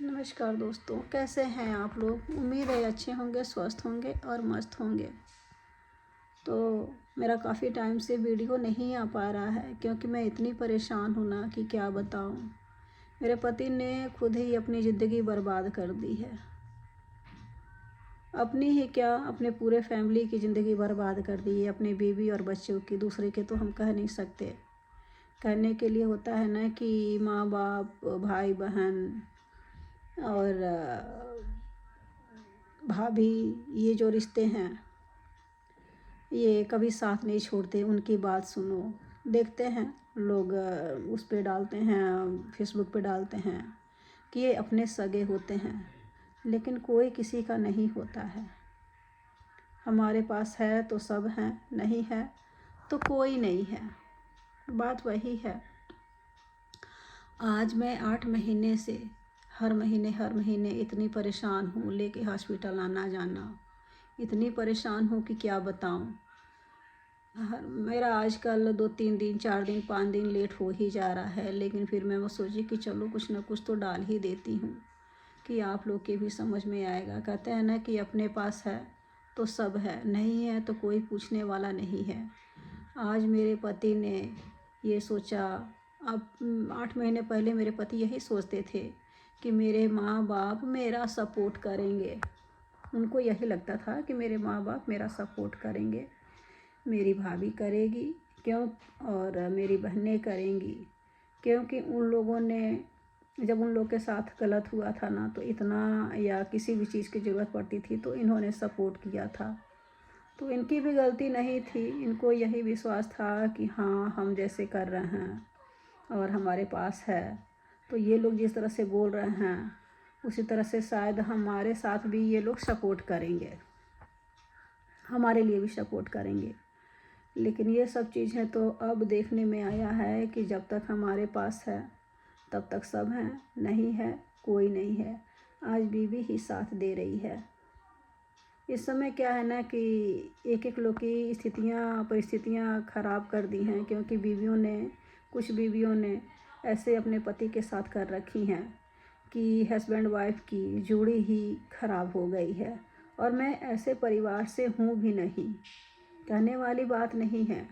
नमस्कार दोस्तों, कैसे हैं आप लोग। उम्मीद है अच्छे होंगे, स्वस्थ होंगे और मस्त होंगे। तो मेरा काफ़ी टाइम से वीडियो नहीं आ पा रहा है क्योंकि मैं इतनी परेशान हूँ ना कि क्या बताऊँ। मेरे पति ने खुद ही अपनी ज़िंदगी बर्बाद कर दी है। अपनी ही क्या, अपने पूरे फैमिली की ज़िंदगी बर्बाद कर दी है, अपने बीवी और बच्चों की। दूसरे के तो हम कह नहीं सकते। कहने के लिए होता है ना कि माँ बाप, भाई बहन और भाभी, ये जो रिश्ते हैं ये कभी साथ नहीं छोड़ते। उनकी बात सुनो। देखते हैं लोग उस पे डालते हैं, फेसबुक पे डालते हैं कि ये अपने सगे होते हैं, लेकिन कोई किसी का नहीं होता है। हमारे पास है तो सब हैं, नहीं है तो कोई नहीं है। बात वही है। आज मैं 8 महीने से हर महीने इतनी परेशान हूँ, लेके हॉस्पिटल आना जाना। इतनी परेशान हूँ कि क्या बताऊँ। मेरा आजकल 2-3 दिन, 4 दिन, 5 दिन लेट हो ही जा रहा है, लेकिन फिर मैं वो सोची कि चलो कुछ ना कुछ तो डाल ही देती हूँ कि आप लोग के भी समझ में आएगा। कहते हैं ना कि अपने पास है तो सब है, नहीं है तो कोई पूछने वाला नहीं है। आज मेरे पति ने ये सोचा। अब 8 महीने पहले मेरे पति यही सोचते थे कि मेरे माँ बाप मेरा सपोर्ट करेंगे। उनको यही लगता था कि मेरे माँ बाप मेरा सपोर्ट करेंगे, मेरी भाभी करेगी, क्यों, और मेरी बहनें करेंगी। क्योंकि उन लोगों ने, जब उन लोग के साथ गलत हुआ था ना, तो इतना, या किसी भी चीज़ की ज़रूरत पड़ती थी तो इन्होंने सपोर्ट किया था। तो इनकी भी गलती नहीं थी। इनको यही विश्वास था कि हाँ, हम जैसे कर रहे हैं और हमारे पास है, तो ये लोग जिस तरह से बोल रहे हैं उसी तरह से शायद हमारे साथ भी ये लोग सपोर्ट करेंगे, हमारे लिए भी सपोर्ट करेंगे। लेकिन ये सब चीज़ें तो अब देखने में आया है कि जब तक हमारे पास है तब तक सब हैं, नहीं है कोई नहीं है। आज बीवी ही साथ दे रही है। इस समय क्या है ना कि एक लोग की परिस्थितियाँ ख़राब कर दी हैं, क्योंकि कुछ बीवियों ने ऐसे अपने पति के साथ कर रखी हैं कि हस्बैंड वाइफ की जोड़ी ही ख़राब हो गई है। और मैं ऐसे परिवार से हूँ भी नहीं, कहने वाली बात नहीं है।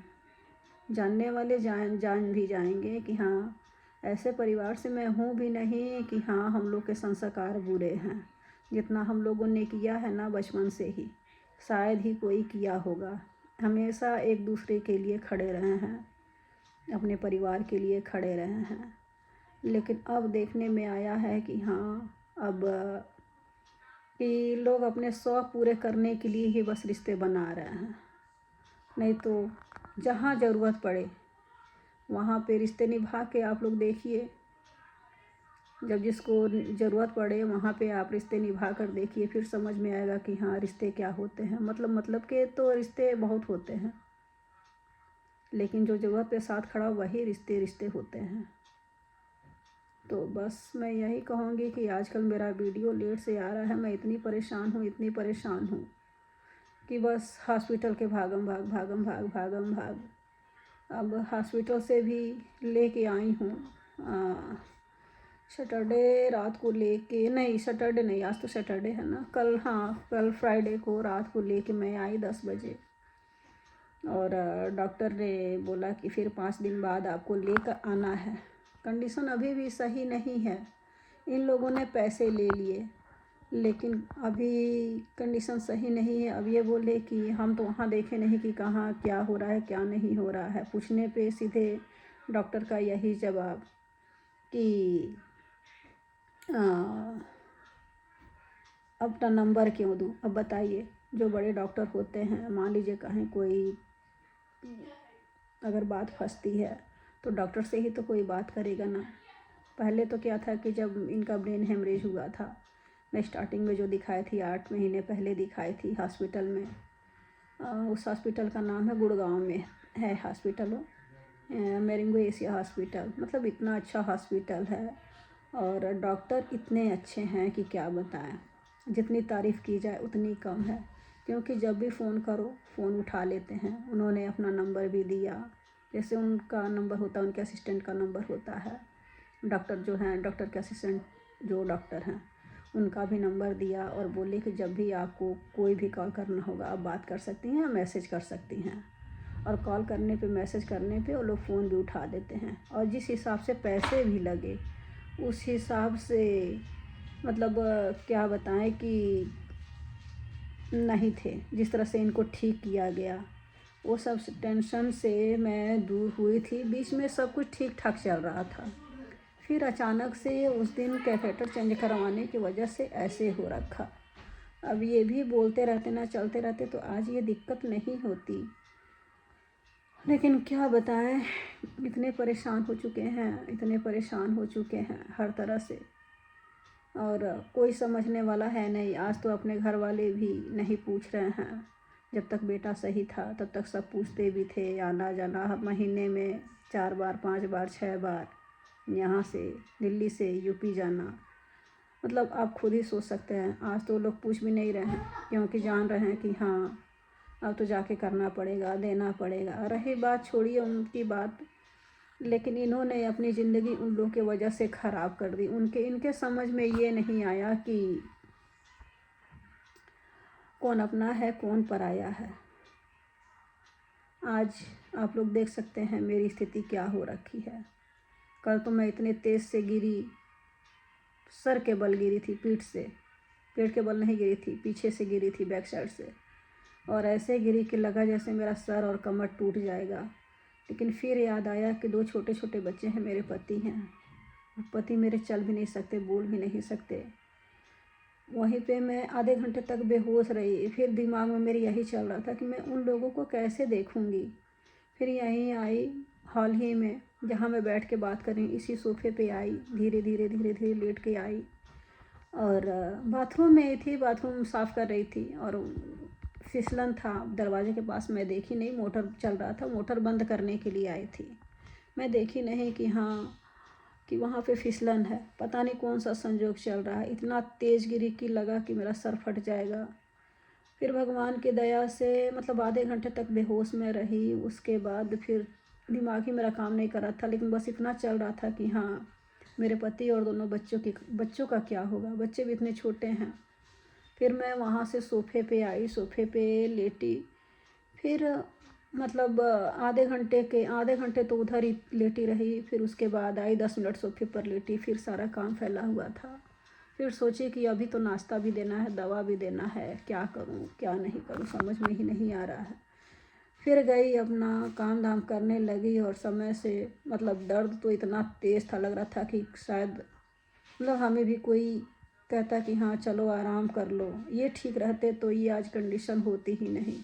जानने वाले जान भी जाएंगे कि हाँ, ऐसे परिवार से मैं हूँ भी नहीं कि हाँ, हम लोग के संस्कार बुरे हैं। जितना हम लोगों ने किया है ना बचपन से ही, शायद ही कोई किया होगा। हमेशा एक दूसरे के लिए खड़े रहे हैं, अपने परिवार के लिए खड़े रहे हैं। लेकिन अब देखने में आया है कि हाँ, अब कि लोग अपने शौक़ पूरे करने के लिए ही बस रिश्ते बना रहे हैं। नहीं तो जहाँ ज़रूरत पड़े वहाँ पे रिश्ते निभा के आप लोग देखिए। जब जिसको ज़रूरत पड़े वहाँ पे आप रिश्ते निभा कर देखिए, फिर समझ में आएगा कि हाँ, रिश्ते क्या होते हैं। मतलब के तो रिश्ते बहुत होते हैं, लेकिन जो ज़रूरत पे साथ खड़ा वही रिश्ते होते हैं। तो बस मैं यही कहूँगी कि आजकल मेरा वीडियो लेट से आ रहा है। मैं इतनी परेशान हूँ कि बस हॉस्पिटल के भागम भाग। अब हॉस्पिटल से भी लेके आई हूँ सैटरडे रात को लेके, नहीं सैटरडे नहीं, आज तो सैटरडे है ना, कल फ्राइडे को रात को लेके मैं आई 10 बजे। और डॉक्टर ने बोला कि फिर 5 दिन बाद आपको लेकर आना है। कंडीशन अभी भी सही नहीं है। इन लोगों ने पैसे ले लिए, लेकिन अभी कंडीशन सही नहीं है। अब ये बोले कि हम तो वहाँ देखे नहीं कि कहाँ क्या हो रहा है, क्या नहीं हो रहा है। पूछने पे सीधे डॉक्टर का यही जवाब कि अपना नंबर क्यों दूँ। अब बताइए, जो बड़े डॉक्टर होते हैं, मान लीजिए कहीं कोई अगर बात फंसती है तो डॉक्टर से ही तो कोई बात करेगा ना। पहले तो क्या था कि जब इनका ब्रेन हेमरेज हुआ था, मैं स्टार्टिंग में जो दिखाई थी 8 महीने पहले दिखाई थी हॉस्पिटल में। उस हॉस्पिटल का नाम है, गुड़गांव में है हॉस्पिटल, मेरिंगो एशिया हॉस्पिटल। मतलब इतना अच्छा हॉस्पिटल है और डॉक्टर इतने अच्छे हैं कि क्या बताएं। जितनी तारीफ़ की जाए उतनी कम है, क्योंकि जब भी फ़ोन करो फ़ोन उठा लेते हैं। उन्होंने अपना नंबर भी दिया, जैसे उनका नंबर होता है, उनके असिस्टेंट का नंबर होता है। डॉक्टर जो हैं, डॉक्टर के असिस्टेंट जो डॉक्टर हैं उनका भी नंबर दिया और बोले कि जब भी आपको कोई भी कॉल करना होगा आप बात कर सकती हैं या मैसेज कर सकती हैं। और कॉल करने पे मैसेज करने पे वो लोग फ़ोन भी उठा देते हैं। और जिस हिसाब से पैसे भी लगे उस हिसाब से मतलब क्या बताएं कि नहीं थे। जिस तरह से इनको ठीक किया गया वो सब टेंशन से मैं दूर हुई थी। बीच में सब कुछ ठीक ठाक चल रहा था, फिर अचानक से उस दिन कैथेटर चेंज करवाने की वजह से ऐसे हो रखा। अब ये भी बोलते रहते ना, चलते रहते तो आज ये दिक्कत नहीं होती। लेकिन क्या बताएं, इतने परेशान हो चुके हैं, इतने परेशान हो चुके हैं हर तरह से, और कोई समझने वाला है नहीं। आज तो अपने घर वाले भी नहीं पूछ रहे हैं। जब तक बेटा सही था तब तक सब पूछते भी थे, आना जाना हर महीने में 4 बार 5 बार 6 बार, यहाँ से दिल्ली से यूपी जाना। मतलब आप खुद ही सोच सकते हैं। आज तो लोग पूछ भी नहीं रहे हैं क्योंकि जान रहे हैं कि हाँ अब तो जाके करना पड़ेगा, देना पड़ेगा। रही बात, छोड़िए उनकी बात, लेकिन इन्होंने अपनी ज़िंदगी उन लोगों की वजह से ख़राब कर दी। इनके समझ में ये नहीं आया कि कौन अपना है कौन पराया है। आज आप लोग देख सकते हैं मेरी स्थिति क्या हो रखी है। कल तो मैं इतने तेज़ से गिरी, सर के बल गिरी थी, पीठ से, पेट के बल नहीं गिरी थी, पीछे से गिरी थी, बैक साइड से, और ऐसे गिरी कि लगा जैसे मेरा सर और कमर टूट जाएगा। लेकिन फिर याद आया कि 2 छोटे छोटे बच्चे हैं, मेरे पति हैं। पति मेरे चल भी नहीं सकते, बोल भी नहीं सकते। वहीं पे मैं आधे घंटे तक बेहोश रही। फिर दिमाग में मेरे यही चल रहा था कि मैं उन लोगों को कैसे देखूंगी। फिर यहीं आई, हॉल ही में जहाँ मैं बैठ के बात कर रही हूँ, इसी सोफे पे आई, धीरे धीरे धीरे धीरे लेट के आई। और बाथरूम में थी, बाथरूम साफ़ कर रही थी और फिसलन था दरवाजे के पास। मैं देखी नहीं, मोटर चल रहा था, मोटर बंद करने के लिए आई थी। मैं देखी नहीं कि हाँ कि वहाँ पे फिसलन है। पता नहीं कौन सा संजोग चल रहा है, इतना तेज़ गिरी कि लगा कि मेरा सर फट जाएगा। फिर भगवान की दया से मतलब आधे घंटे तक बेहोश में रही। उसके बाद फिर दिमाग ही मेरा काम नहीं कर रहा था, लेकिन बस इतना चल रहा था कि हाँ मेरे पति और दोनों बच्चों का क्या होगा, बच्चे भी इतने छोटे हैं। फिर मैं वहाँ से सोफ़े पे आई, सोफ़े पे लेटी। फिर मतलब आधे घंटे तो उधर ही लेटी रही। फिर उसके बाद आई, 10 मिनट सोफ़े पर लेटी, फिर सारा काम फैला हुआ था। फिर सोची कि अभी तो नाश्ता भी देना है, दवा भी देना है, क्या करूं क्या नहीं करूं, समझ में ही नहीं आ रहा है। फिर गई, अपना काम धाम करने लगी। और समय से मतलब दर्द तो इतना तेज़ था, लग रहा था कि शायद मतलब हमें भी कोई कहता कि हाँ चलो आराम कर लो। ये ठीक रहते तो ये आज कंडीशन होती ही नहीं।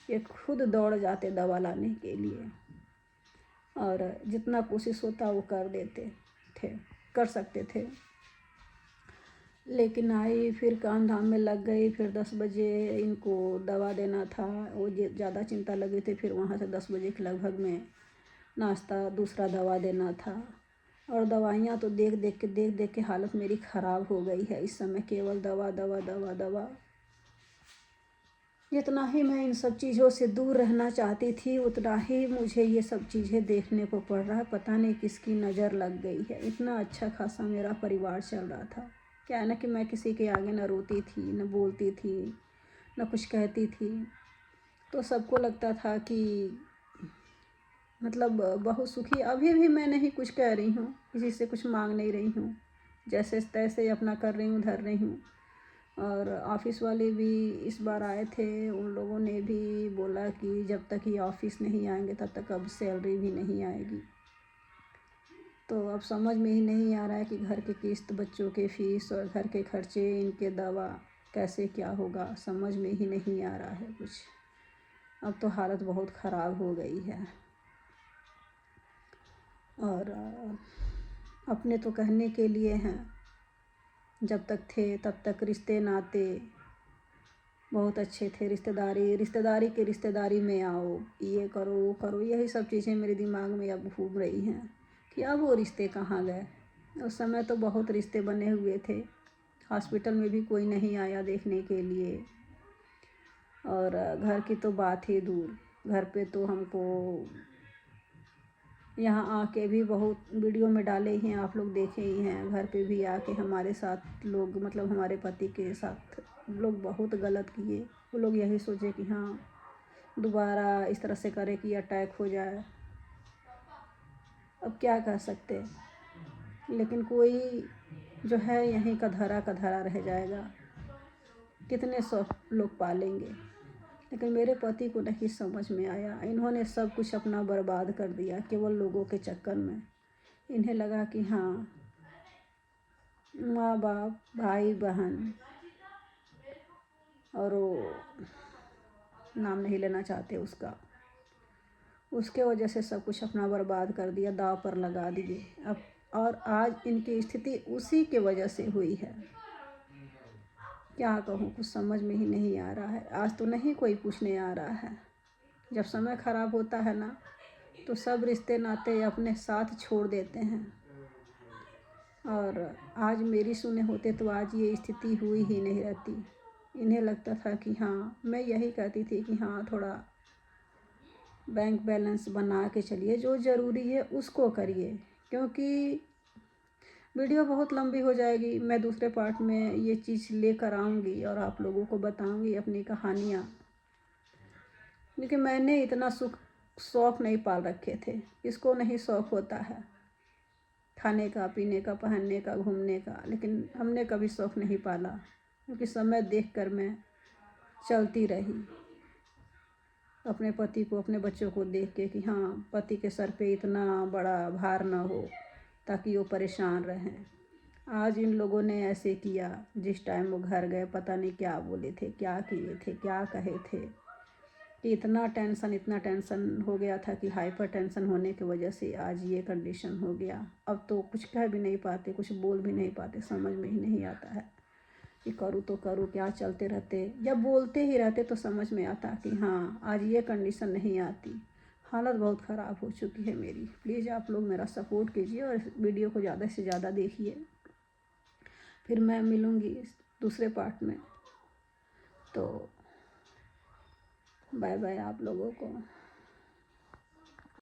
ये खुद दौड़ जाते दवा लाने के लिए, और जितना कोशिश होता वो कर देते थे, कर सकते थे। लेकिन आई, फिर काम धाम में लग गई। फिर 10 बजे इनको दवा देना था, वो ज़्यादा चिंता लगी थी। फिर वहाँ से 10 बजे के लगभग में नाश्ता, दूसरा दवा देना था। और दवाइयाँ तो देख देख के हालत मेरी ख़राब हो गई है इस समय। केवल दवा दवा दवा दवा। जितना ही मैं इन सब चीज़ों से दूर रहना चाहती थी उतना ही मुझे ये सब चीज़ें देखने को पड़ रहा है। पता नहीं किसकी नज़र लग गई है। इतना अच्छा खासा मेरा परिवार चल रहा था। क्या है ना कि मैं किसी के आगे न रोती थी, न बोलती थी, न कुछ कहती थी। तो सबको लगता था कि मतलब बहुत सुखी। अभी भी मैं नहीं कुछ कह रही हूँ, किसी से कुछ मांग नहीं रही हूँ, जैसे तैसे अपना कर रही हूँ, धर रही हूँ। और ऑफ़िस वाले भी इस बार आए थे, उन लोगों ने भी बोला कि जब तक ये ऑफ़िस नहीं आएंगे तब तक अब सैलरी भी नहीं आएगी। तो अब समझ में ही नहीं आ रहा है कि घर की किस्त, बच्चों के फ़ीस और घर के खर्चे, इनके दवा कैसे क्या होगा, समझ में ही नहीं आ रहा है कुछ। अब तो हालत बहुत ख़राब हो गई है। और अपने तो कहने के लिए हैं, जब तक थे तब तक रिश्ते नाते बहुत अच्छे थे। रिश्तेदारी के रिश्तेदारी में आओ, ये करो वो करो, यही सब चीज़ें मेरे दिमाग में अब घूम रही हैं कि अब वो रिश्ते कहाँ गए। उस समय तो बहुत रिश्ते बने हुए थे। हॉस्पिटल में भी कोई नहीं आया देखने के लिए, और घर की तो बात ही दूर। घर पे तो हमको यहाँ आके भी बहुत वीडियो में डाले ही हैं, आप लोग देखे ही हैं। घर पे भी आके हमारे साथ लोग, मतलब हमारे पति के साथ लोग बहुत गलत किए। वो लोग यही सोचे कि हाँ दोबारा इस तरह से करे कि अटैक हो जाए। अब क्या कर सकते हैं, लेकिन कोई जो है यहीं का धरा रह जाएगा। कितने सौ लोग पालेंगे। लेकिन मेरे पति को नहीं समझ में आया। इन्होंने सब कुछ अपना बर्बाद कर दिया केवल लोगों के चक्कर में। इन्हें लगा कि हाँ माँ बाप, भाई बहन, और वो नाम नहीं लेना चाहते उसका, उसके वजह से सब कुछ अपना बर्बाद कर दिया, दांव पर लगा दिए। अब और आज इनकी स्थिति उसी के वजह से हुई है। क्या कहूँ, कुछ समझ में ही नहीं आ रहा है। आज तो नहीं कोई पूछने आ रहा है। जब समय खराब होता है ना, तो सब रिश्ते नाते अपने साथ छोड़ देते हैं। और आज मेरी सुने होते तो आज ये स्थिति हुई ही नहीं रहती। इन्हें लगता था कि हाँ, मैं यही कहती थी कि हाँ थोड़ा बैंक बैलेंस बना के चलिए, जो ज़रूरी है उसको करिए, क्योंकि वीडियो बहुत लंबी हो जाएगी। मैं दूसरे पार्ट में ये चीज़ लेकर आऊँगी और आप लोगों को बताऊँगी अपनी कहानियाँ। क्योंकि मैंने इतना शौक़ नहीं पाल रखे थे। इसको नहीं शौक़ होता है खाने का, पीने का, पहनने का, घूमने का, लेकिन हमने कभी शौक़ नहीं पाला। क्योंकि समय देखकर मैं चलती रही, अपने पति को, अपने बच्चों को देख के कि हाँ पति के सर पे इतना बड़ा भार ना हो ताकि वो परेशान रहें। आज इन लोगों ने ऐसे किया। जिस टाइम वो घर गए पता नहीं क्या बोले थे, क्या किए थे, क्या कहे थे कि इतना टेंशन हो गया था कि हाइपर टेंशन होने की वजह से आज ये कंडीशन हो गया। अब तो कुछ कह भी नहीं पाते, कुछ बोल भी नहीं पाते, समझ में ही नहीं आता है कि करूँ तो करूँ क्या। चलते रहते, जब बोलते ही रहते तो समझ में आता कि हाँ आज ये कंडीशन नहीं आती। हालत बहुत ख़राब हो चुकी है मेरी। प्लीज़ आप लोग मेरा सपोर्ट कीजिए और इस वीडियो को ज़्यादा से ज़्यादा देखिए। फिर मैं मिलूँगी दूसरे पार्ट में। तो बाय बाय आप लोगों को।